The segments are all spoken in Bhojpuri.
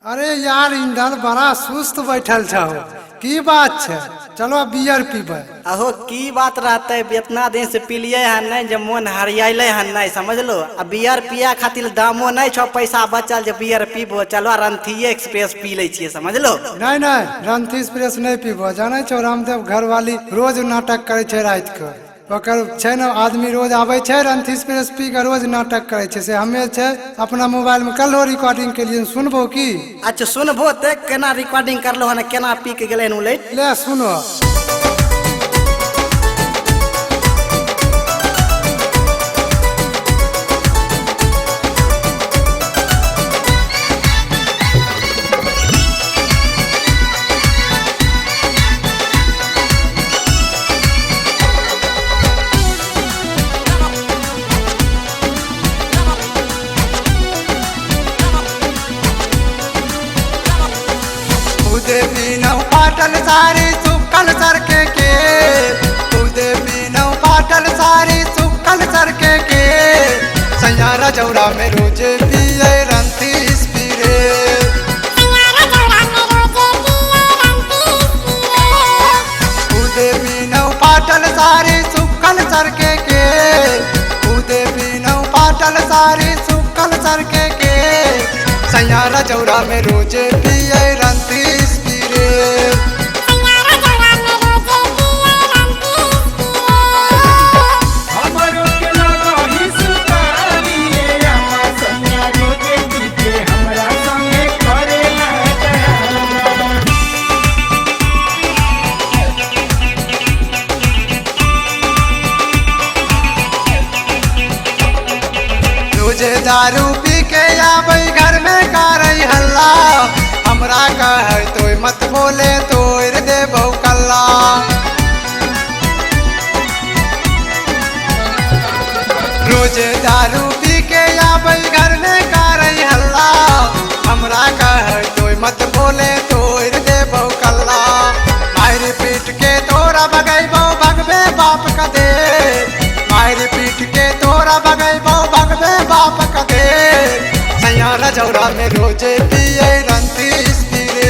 अरे यार इंधन बड़ा सुस्त बैठल छो। की बात छे? चलो बियर पीबे। अहो की बात रहते इतना दिन से पिलिए है नहीं जब मन हरियाले है नहीं समझ लो। अब बियर पिया खातिर दामो नहीं छो, पैसा बचल जो बियर पीबो। चलो रंथीए एक्सप्रेस पी ले छिए समझ लो। नहीं नहीं रंथी एक्सप्रेस नहीं पीबो। जाने छो रामदेव घरवाली रोज नाटक करे छे रात के। ओकर छे न आदमी रोज आवे छे रंथी एक्सप्रेस पी के रोज नाटक करे छे। से हमें छे अपना मोबाइल में कल रिकॉर्डिंग के लिए सुनबो की? अच्छा सुनबो ते केना रिकॉर्डिंग करलो हन केना पी के गेले नु ले सुनो। उदे बीनौ पाटल सारी सुकल सरके के। उदे बीनौ पाटल सारी सुकल सरके के। सैयारा जौड़ा में रोज पिए रंथी स्पिरे। उदे बीनौ पाटल सारी सुकल सरके के। उदे बीनौ पाटल सारी सुकल सरके के। सैयारा जौड़ा में रोज पिए रंथी स्पिरे। रोजे दारू पी के आबै घर में करई हल्ला। हमरा कहे तो मत बोले तोड़ देबौ कल्ला। रोजे दारू पी के आबै घर में करई हल्ला। हमरा कहे तो मत बोले तोड़ देबौ कल्ला। मार पीट के तोरा भगैबौ भगबे बाप का दे। मार पीट के तोरा भगैबौ भगबे बाप का दे। सैयारा जौड़ा में रोजे पिए रंथी स्पिरे।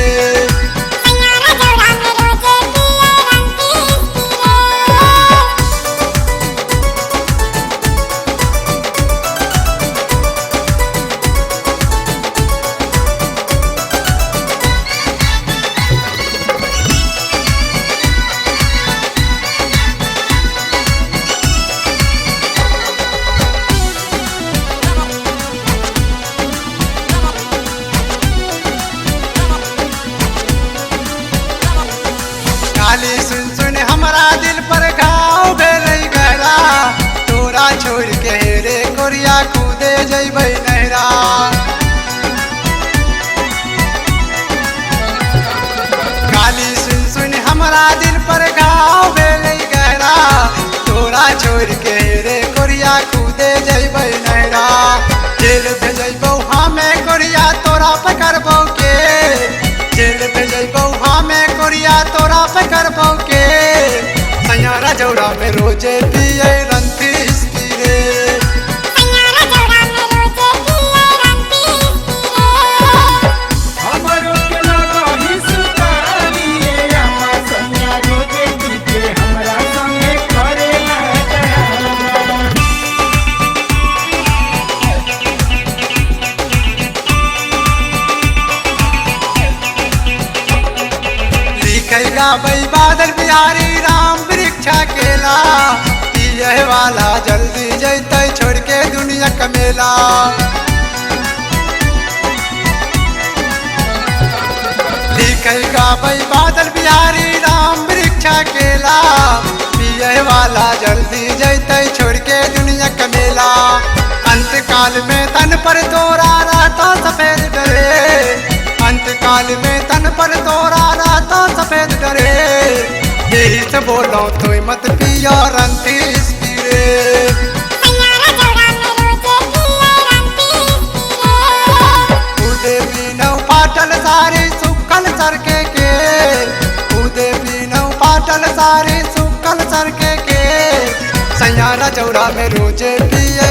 गाली सुन सुन हमारा दिल पर घाव भेलै गहरा। तोरा छोड़ के रे कोरिया कूदे जइबै नहरा। गाली सुन सुन हमारा दिल पर घाव भेलै गहरा। तोरा छोड़ के रे कोरिया कूदे जइबै नहरा। जेल भेजैबौ हमें कोरिया तोरा पकड़बौ के। जेल भेजैबौ हमें कोरिया तोरा पकड़बौ के। सैयारा जौड़ा में रोजे पिए रंथी स्पिरे। गाबै बादल बिहारी राम वृक्षा केला। पिए वाला जल्दी जैते छोड़ के दुनिया का मेला। लिखे गाबै बादल बिहारी राम वृक्षा केला। पिए वाला जल्दी जैते छोड़ के दुनिया का मेला। अंतकाल में तन पर तोरा रहता सफेद डरे। अंतकाल में तन पर तोरा रहता सफेद डरे। यही से बोलो तो मत पिया रंथी स्पिरे। उदे बीनौ पाटल सारी सुकल सरके के। उदे बीनौ पाटल सारी सुकल सरके के। सैयारा जौड़ा में रोजे पिए